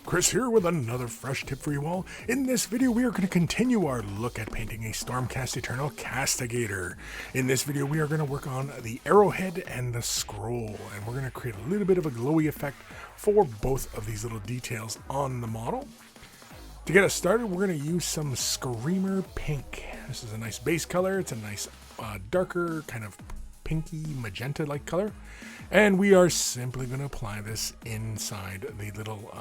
Chris here with another fresh tip for you all. In this video we are going to continue our look at painting a Stormcast Eternal Castigator. In this video we are going to work on the arrowhead and the scroll, and we're going to create a little bit of a glowy effect for both of these little details on the model. To get us started, we're going to use some Screamer Pink. This is a nice base color. It's a nice darker kind of pinky magenta-like color. And we are simply going to apply this inside the little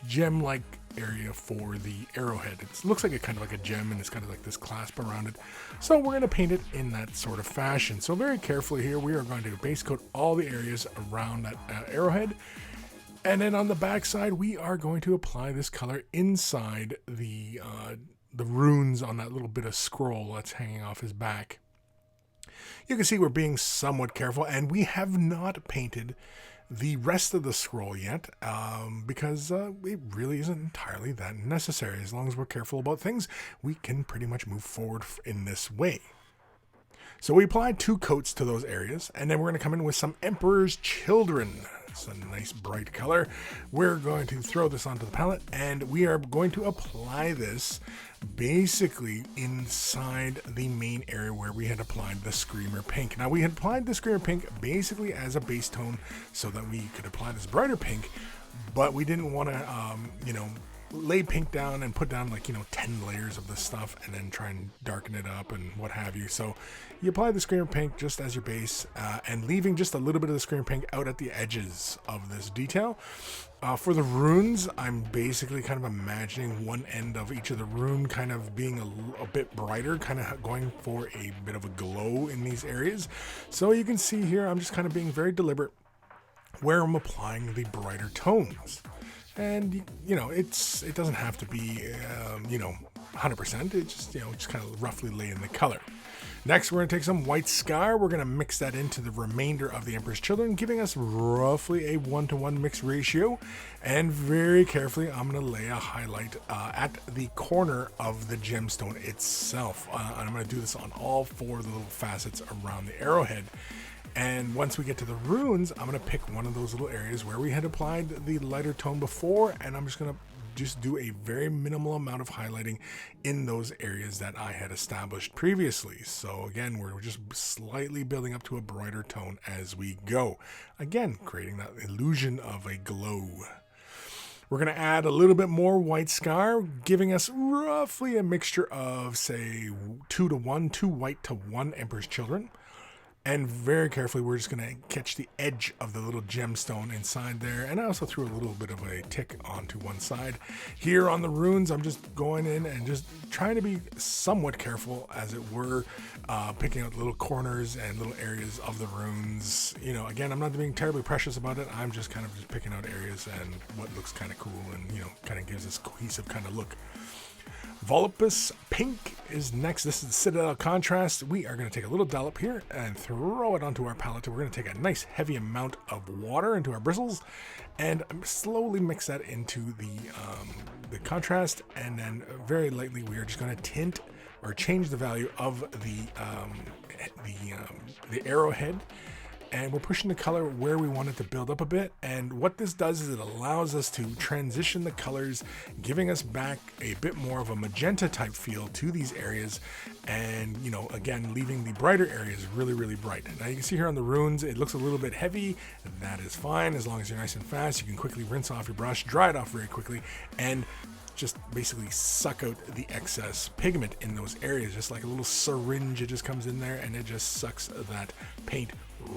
gem-like area for the arrowhead. It looks like kind of like a gem, and it's kind of like this clasp around it. So we're going to paint it in that sort of fashion. So very carefully here, we are going to base coat all the areas around that arrowhead. And then on the back side, we are going to apply this color inside the runes on that little bit of scroll that's hanging off his back. You can see we're being somewhat careful, and we have not painted the rest of the scroll yet because it really isn't entirely that necessary. As long as we're careful about things, we can pretty much move forward in this way. So we applied 2 coats to those areas, and then we're going to come in with some Emperor's Children. It's a nice bright color. We're going to throw this onto the palette, and we are going to apply this basically inside the main area where we had applied the Screamer Pink. Now we had applied the Screamer Pink basically as a base tone so that we could apply this brighter pink, but we didn't want to, lay pink down and put down 10 layers of this stuff and then try and darken it up and what have you. So you apply the Screamer Pink just as your base and leaving just a little bit of the Screamer Pink out at the edges of this detail. For the runes, I'm basically kind of imagining one end of each of the rune kind of being a bit brighter, kind of going for a bit of a glow in these areas. So you can see here, I'm just kind of being very deliberate where I'm applying the brighter tones. And, it doesn't have to be, 100%. It just kind of roughly lay in the color. Next, we're going to take some white scar. We're going to mix that into the remainder of the Emperor's Children, giving us roughly a 1-to-1 mix ratio. And very carefully, I'm going to lay a highlight at the corner of the gemstone itself. And I'm going to do this on all 4 of the little facets around the arrowhead. And once we get to the runes, I'm going to pick one of those little areas where we had applied the lighter tone before, and I'm just going to do a very minimal amount of highlighting in those areas that I had established previously. So again, we're just slightly building up to a brighter tone as we go. Again, creating that illusion of a glow. We're going to add a little bit more white scar, giving us roughly a mixture of, say, 2-to-1, 2 white to 1 Emperor's Children. And very carefully, we're just going to catch the edge of the little gemstone inside there. And I also threw a little bit of a tick onto one side. Here on the runes, I'm just going in and just trying to be somewhat careful, as it were, picking out little corners and little areas of the runes. Again, I'm not being terribly precious about it. I'm just kind of just picking out areas and what looks kind of cool and, kind of gives this cohesive kind of look. Opus Pink is next. This is the Sidda Contrast. We are going to take a little dollop here and throw it onto our palette. We're going to take a nice heavy amount of water into our bristles and slowly mix that into the contrast. And then very lightly, we are just going to tint or change the value of the arrowhead. And we're pushing the color where we want it to build up a bit. And what this does is it allows us to transition the colors, giving us back a bit more of a magenta type feel to these areas. And, again, leaving the brighter areas really, really bright. Now you can see here on the runes, it looks a little bit heavy. That is fine. As long as you're nice and fast, you can quickly rinse off your brush, dry it off very quickly, and just basically suck out the excess pigment in those areas. Just like a little syringe, it just comes in there and it just sucks that paint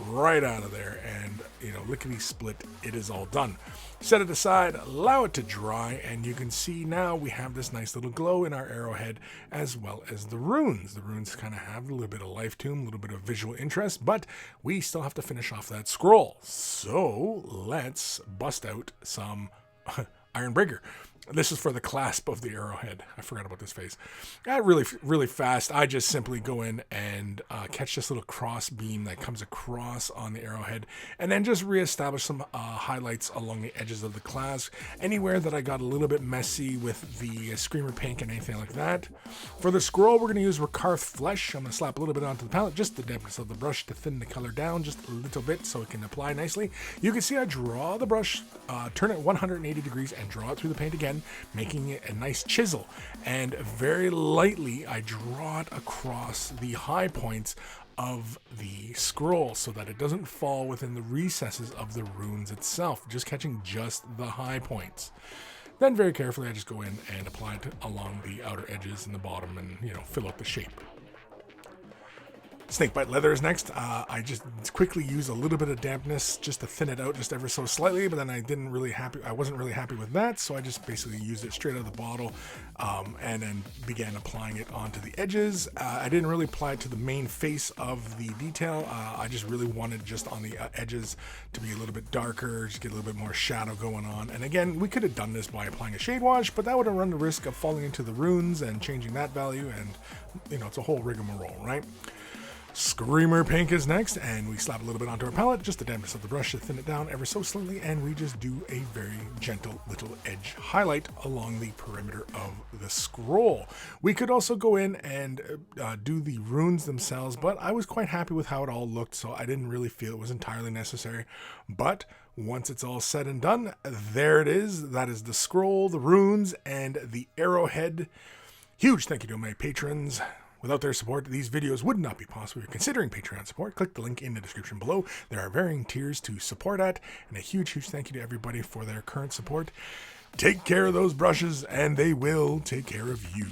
right out of there, and lickety split, it is all done. Set it aside, allow it to dry, and you can see now we have this nice little glow in our arrowhead, as well as the runes. The runes kind of have a little bit of life to them, a little bit of visual interest, but we still have to finish off that scroll. So let's bust out some Iron Breaker. This is for the clasp of the arrowhead. I forgot about this phase. Really, really fast. I just simply go in and catch this little cross beam that comes across on the arrowhead, and then just reestablish some highlights along the edges of the clasp. Anywhere that I got a little bit messy with the Screamer Pink and anything like that. For the scroll, we're going to use Rakarth Flesh. I'm going to slap a little bit onto the palette, just the dampness of the brush to thin the color down just a little bit so it can apply nicely. You can see I draw the brush, turn it 180 degrees, and draw it through the paint again, making it a nice chisel, and very lightly I draw it across the high points of the scroll so that it doesn't fall within the recesses of the runes itself, just catching just the high points. Then very carefully I just go in and apply it along the outer edges and the bottom, and fill out the shape. Snakebite leather is next. I just quickly use a little bit of dampness just to thin it out just ever so slightly, but then I wasn't really happy with that, so I just basically used it straight out of the bottle, and then began applying it onto the edges. I didn't really apply it to the main face of the detail. I just really wanted just on the edges to be a little bit darker, just get a little bit more shadow going on. And again, we could have done this by applying a shade wash, but that would have run the risk of falling into the runes and changing that value, and it's a whole rigmarole, right? Screamer Pink is next, and we slap a little bit onto our palette, just the dampness of the brush to thin it down ever so slightly, and we just do a very gentle little edge highlight along the perimeter of the scroll. We could also go in and do the runes themselves, but I was quite happy with how it all looked, so I didn't really feel it was entirely necessary. But once it's all said and done, there it is. That is the scroll, the runes, and the arrowhead. Huge thank you to my patrons. Without their support, these videos would not be possible. If you're considering Patreon support, click the link in the description below. There are varying tiers to support at, and a huge, huge thank you to everybody for their current support. Take care of those brushes, and they will take care of you.